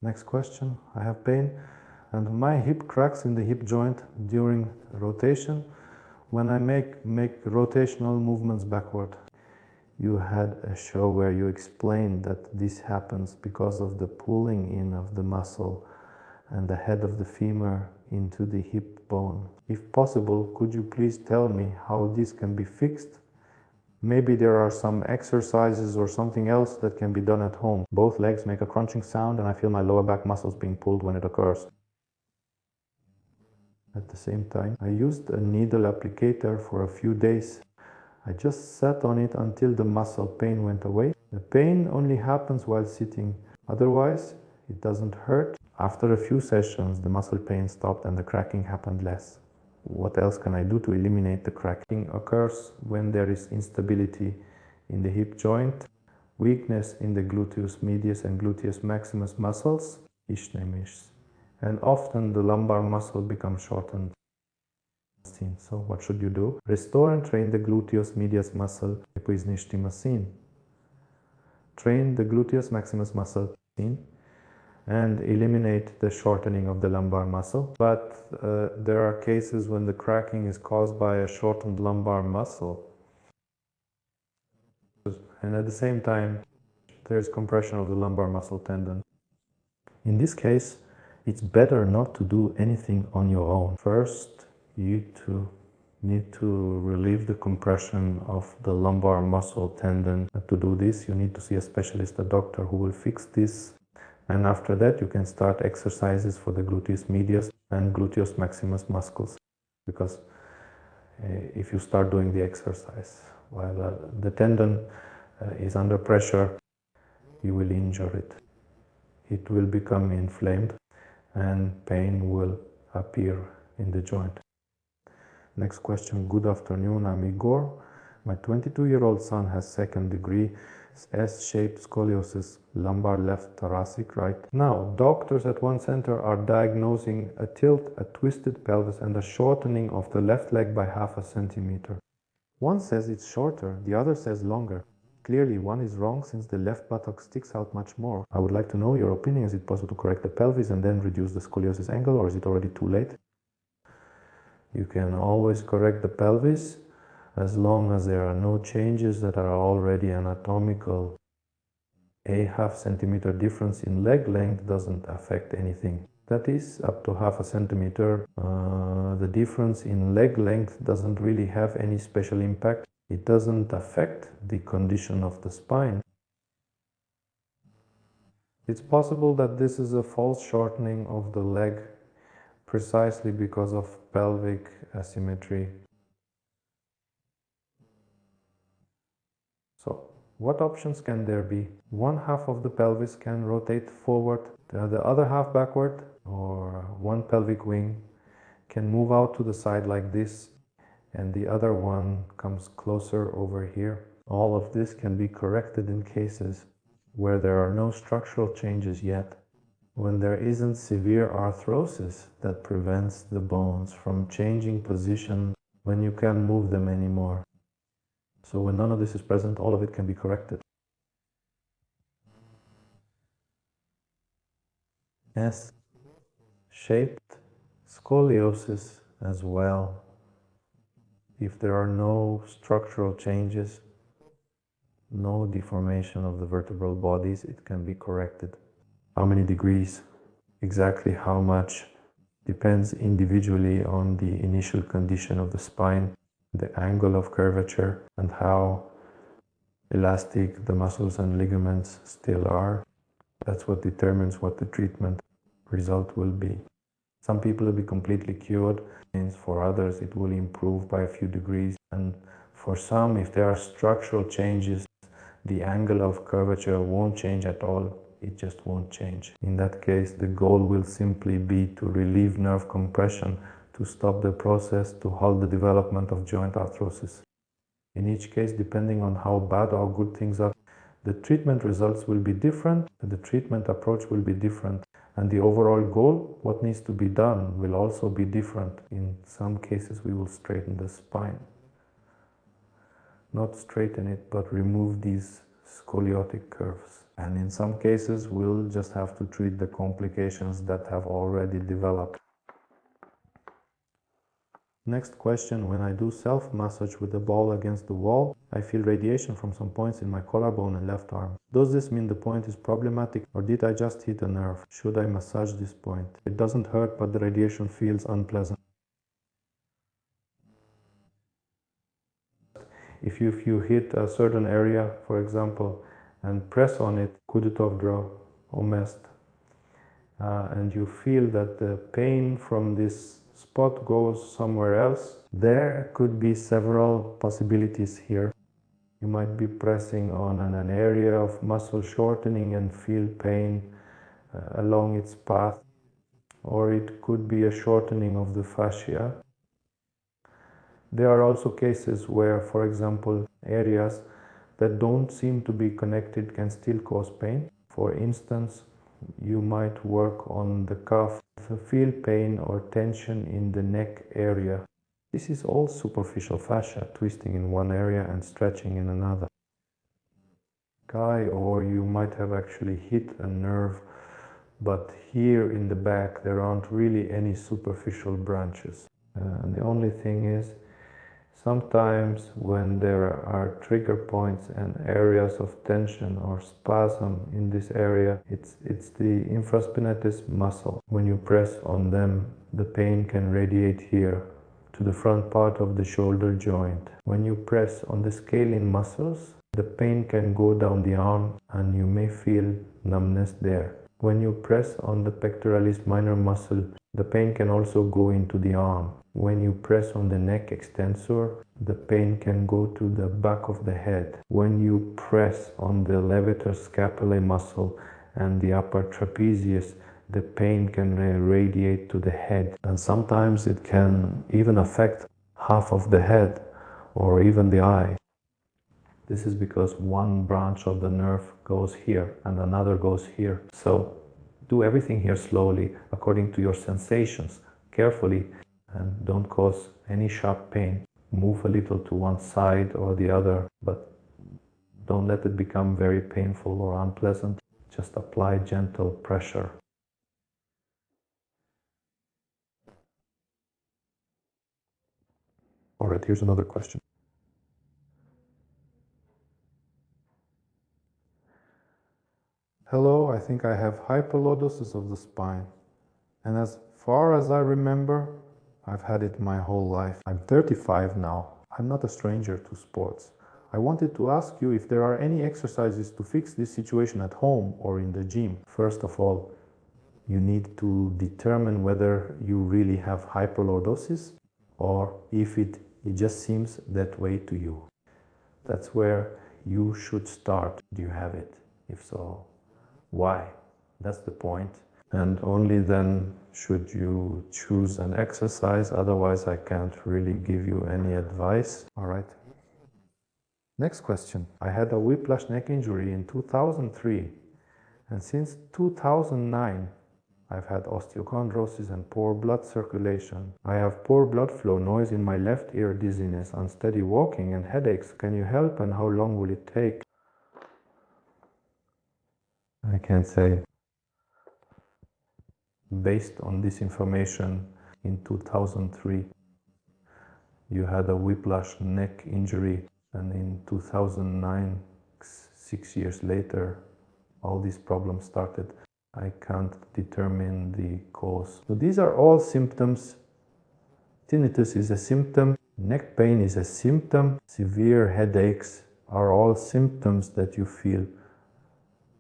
Next question. I have pain and my hip cracks in the hip joint during rotation when I make rotational movements backward. You had a show where you explained that this happens because of the pulling in of the muscle and the head of the femur into the hip bone. If possible, could you please tell me how this can be fixed? Maybe there are some exercises or something else that can be done at home. Both legs make a crunching sound and I feel my lower back muscles being pulled when it occurs. At the same time, I used a needle applicator for a few days. I just sat on it until the muscle pain went away. The pain only happens while sitting. Otherwise, it doesn't hurt. After a few sessions, the muscle pain stopped and the cracking happened less. What else can I do to eliminate the cracking? Occurs when there is instability in the hip joint, weakness in the gluteus medius and gluteus maximus muscles, and often the lumbar muscle becomes shortened. So what should you do? Restore and train the gluteus medius muscle, train the gluteus maximus muscle, and eliminate the shortening of the lumbar muscle. But there are cases when the cracking is caused by a shortened lumbar muscle. And at the same time, there's compression of the lumbar muscle tendon. In this case, it's better not to do anything on your own. First, you need to relieve the compression of the lumbar muscle tendon. To do this, you need to see a specialist, a doctor who will fix this. And after that, you can start exercises for the gluteus medius and gluteus maximus muscles. Because if you start doing the exercise while the tendon is under pressure, you will injure it. It will become inflamed and pain will appear in the joint. Next question. Good afternoon, I'm Igor. My 22-year-old son has second degree S-shaped scoliosis, lumbar left, thoracic right. Now, doctors at one center are diagnosing a tilt, a twisted pelvis, and a shortening of the left leg by ½ centimeter. One says it's shorter, the other says longer. Clearly, one is wrong since the left buttock sticks out much more. I would like to know your opinion. Is it possible to correct the pelvis and then reduce the scoliosis angle, or is it already too late? You can always correct the pelvis as long as there are no changes that are already anatomical. A ½ centimeter difference in leg length doesn't affect anything. That is, up to ½ centimeter, the difference in leg length doesn't really have any special impact. It doesn't affect the condition of the spine. It's possible that this is a false shortening of the leg precisely because of pelvic asymmetry. So, what options can there be? One half of the pelvis can rotate forward, the other half backward, or one pelvic wing can move out to the side like this, and the other one comes closer over here. All of this can be corrected in cases where there are no structural changes yet, when there isn't severe arthrosis that prevents the bones from changing position when you can't move them anymore. So when none of this is present, all of it can be corrected. S-shaped scoliosis as well. If there are no structural changes, no deformation of the vertebral bodies, it can be corrected. How many degrees? Exactly how much depends individually on the initial condition of the spine, the angle of curvature, and how elastic the muscles and ligaments still are. That's what determines what the treatment result will be. Some people will be completely cured, and for others it will improve by a few degrees. And for some, if there are structural changes, the angle of curvature won't change at all. It just won't change. In that case, the goal will simply be to relieve nerve compression, to stop the process, to halt the development of joint arthrosis. In each case, depending on how bad or good things are, the treatment results will be different, the treatment approach will be different, and the overall goal, what needs to be done, will also be different. In some cases, we will straighten the spine. Not straighten it, but remove these scoliotic curves. And in some cases, we'll just have to treat the complications that have already developed. Next question, when I do self-massage with the ball against the wall, I feel radiation from some points in my collarbone and left arm. Does this mean the point is problematic, or did I just hit a nerve? Should I massage this point? It doesn't hurt, but the radiation feels unpleasant. If you hit a certain area, for example, and press on it, kudutov or mest, and you feel that the pain from this spot goes somewhere else, there could be several possibilities here. You might be pressing on an area of muscle shortening and feel pain along its path, or it could be a shortening of the fascia. There are also cases where, for example, areas that don't seem to be connected can still cause pain. For instance, you might work on the cuff, feel pain or tension in the neck area. This is all superficial fascia, twisting in one area and stretching in another. Or you might have actually hit a nerve, but here in the back there aren't really any superficial branches. And the only thing is, sometimes when there are trigger points and areas of tension or spasm in this area, it's the infraspinatus muscle. When you press on them, the pain can radiate here to the front part of the shoulder joint. When you press on the scalene muscles, the pain can go down the arm and you may feel numbness there. When you press on the pectoralis minor muscle, the pain can also go into the arm. When you press on the neck extensor, the pain can go to the back of the head. When you press on the levator scapulae muscle and the upper trapezius, the pain can radiate to the head. And sometimes it can even affect half of the head or even the eye. This is because one branch of the nerve goes here and another goes here. So do everything here slowly, according to your sensations, carefully, and don't cause any sharp pain. Move a little to one side or the other, but don't let it become very painful or unpleasant. Just apply gentle pressure. All right, here's another question. Hello, I think I have hyperlordosis of the spine. And as far as I remember, I've had it my whole life. I'm 35 now. I'm not a stranger to sports. I wanted to ask you if there are any exercises to fix this situation at home or in the gym. First of all, you need to determine whether you really have hyperlordosis or if it just seems that way to you. That's where you should start. Do you have it? If so, why? That's the point. And only then should you choose an exercise. Otherwise, I can't really give you any advice. All right. Next question. I had a whiplash neck injury in 2003. And since 2009, I've had osteochondrosis and poor blood circulation. I have poor blood flow, noise in my left ear, dizziness, unsteady walking, and headaches. Can you help, and how long will it take? I can't say. Based on this information, in 2003, you had a whiplash neck injury, and in 2009, 6 years later, all these problems started. I can't determine the cause. So these are all symptoms. Tinnitus is a symptom, neck pain is a symptom, severe headaches are all symptoms that you feel,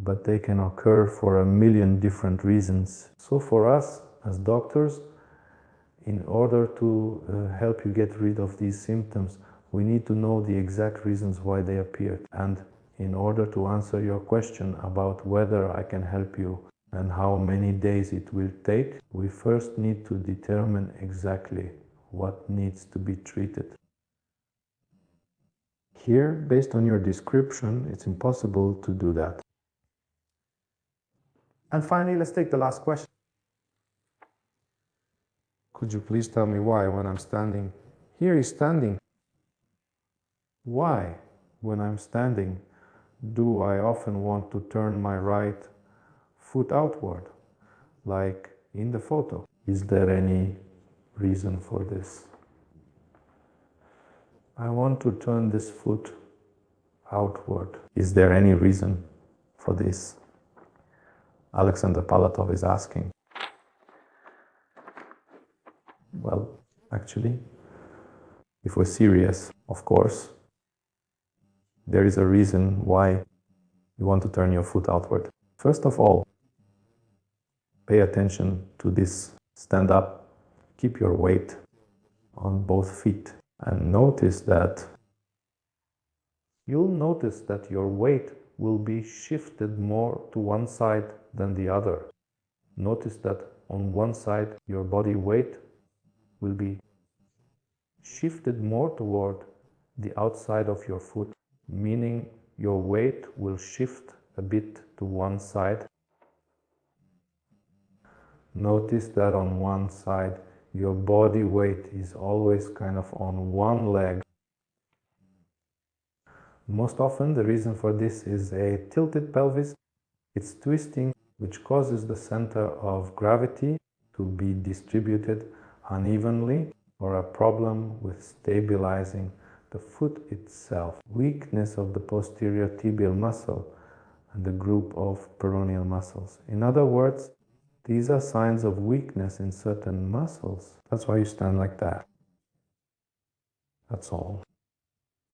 but they can occur for a million different reasons. So for us as doctors, in order to help you get rid of these symptoms, we need to know the exact reasons why they appeared. And in order to answer your question about whether I can help you and how many days it will take, we first need to determine exactly what needs to be treated. Here, based on your description, it's impossible to do that. And finally, let's take the last question. Could you please tell me why when I'm standing? Here is standing. Why, when I'm standing, Do I often want to turn my right foot outward, like in the photo? Is there any reason for this? I want to turn this foot outward. Is there any reason for this? Alexander Palatov is asking. Well, actually, if we're serious, of course, there is a reason why you want to turn your foot outward. First of all, pay attention to this. Stand up, keep your weight on both feet, and you'll notice that your weight will be shifted more to one side than the other. Notice that on one side your body weight will be shifted more toward the outside of your foot, meaning your weight will shift a bit to one side. Notice that on one side your body weight is always kind of on one leg. Most often the reason for this is a tilted pelvis. It's twisting, which causes the center of gravity to be distributed unevenly, or a problem with stabilizing the foot itself. Weakness of the posterior tibial muscle and the group of peroneal muscles. In other words, these are signs of weakness in certain muscles. That's why you stand like that. That's all.